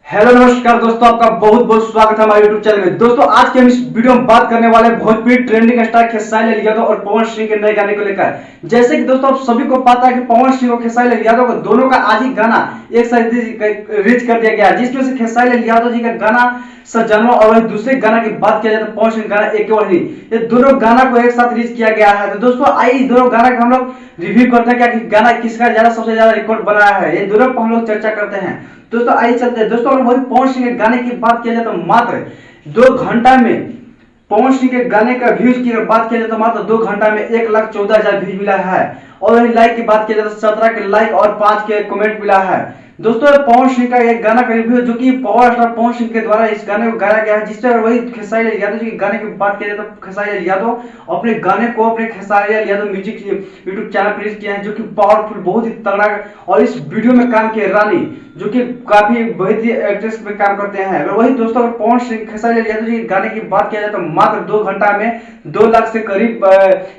Hello नमस्कार दोस्तों, आपका बहुत बहुत स्वागत है हमारे यूट्यूब चैनल में। दोस्तों आज के हम इस वीडियो में बात करने वाले भोजपुरी ट्रेंडिंग स्टार खेसारी लाल यादव और पवन सिंह के नए गाने को लेकर। जैसे कि दोस्तों आप सभी को पता है कि पवन सिंह और खेसारी लाल यादव को दोनों का आज ही गाना एक साथ रिलीज कर दिया गया, जिसमें से खेसारी लाल यादव जी का गाना सजनवा और वही दूसरे गाना की बात किया जाए तो पवन सिंह गाना एक और ही, ये दोनों गाना को एक साथ रिलीज किया गया है। तो दोस्तों आइए इस दोनों गाना का हम लोग रिव्यू करते हैं, क्या गाना किसका ज्यादा सबसे ज्यादा रिकॉर्ड बनाया है, ये दोनों पर हम लोग चर्चा करते हैं। दोस्तों आइए चलते हैं। दोस्तों वही पवन सिंह के गाने की बात किया जाए तो मात्र 2 घंटा में पवन सिंह के गाने का व्यूज की बात किया जाए तो मात्र 2 घंटा में 1,14,000 व्यूज मिला है। और वही लाइक की बात किया जाए तो 17 के लाइक और 5 के कमेंट मिला है। दोस्तों पवन सिंह का एक गाना का रिव्यू जो कि पावर स्टार पवन सिंह के द्वारा इस गाने को गाया गया है, जिससे वही खेसारी लाल यादव जी के गाने की बात किया जाए तो खेसारी लाल यादव अपने गाने को अपने Khesari Lal Yadav music YouTube channel पर रिलीज किया है, जो कि पावरफुल बहुत ही तगड़ा। और इस वीडियो में काम किए रानी जो कि काफी बहुत ही एक्ट्रेस में काम करते हैं। वही दोस्तों पवन सिंह खेसारी लाल यादव जी के गाने की बात किया जाए तो मात्र 2 घंटा में 2 लाख से करीब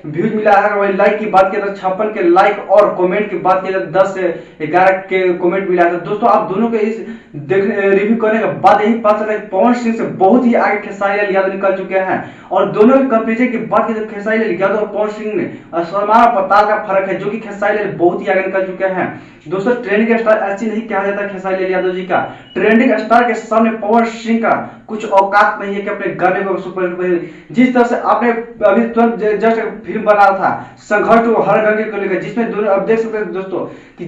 व्यूज मिला है। वही लाइक की बात किया जाए 56 के लाइक और कमेंट की बात किया जाए 10 से 11 के कमेंट मिला है। दोस्तों आप दोनों के इस देखने रिव्यू करने के बाद यही पता चला कि पवन सिंह से बहुत ही आगे खेसारी लाल यादव निकल चुके हैं। और दोनों के कंपेरिजन की बात की तो खेसारी लाल यादव और पवन सिंह में आसमान और पाताल का फर्क है, जो कि खेसारी लाल बहुत ही आगे निकल चुके हैं। दोस्तों ट्रेंडिंग स्टार ऐसी नहीं कहा जाता खेसारी लाल यादव जी का, ट्रेंडिंग स्टार के सामने पवन सिंह का कुछ औकात नहीं है कि अपने गाने को सुपर। जिस तरह से आपने अभी तुरंत जस्ट फिल्म बना था संघर्ष टू हर गंगे को लेकर, जिसमें दोनों अब देख सकते हैं दोस्तों कि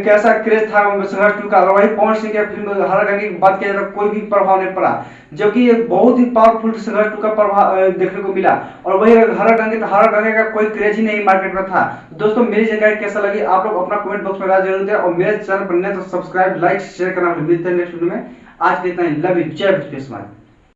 कैसा क्रेज था संघर्ष टू का। वही पवन सिंह के फिल्म हर गंगे की बात किया जाए कोई भी प्रभाव नहीं पड़ा, जबकि ये बहुत ही पावरफुल संघर्ष टू का प्रभाव देखने को मिला। और वही हर गंगे का कोई क्रेज ही नहीं मार्केट में था। दोस्तों मेरी जानकारी कैसा लगी आप लोग अपना कमेंट बॉक्स में राय जरूर दें, और मेरे चैनल पर नए तो सब्सक्राइब लाइक शेयर करना मिलते हैं नेक्स्ट वीडियो में। आज के इतना ही, लव यू, जय भोजपुरी।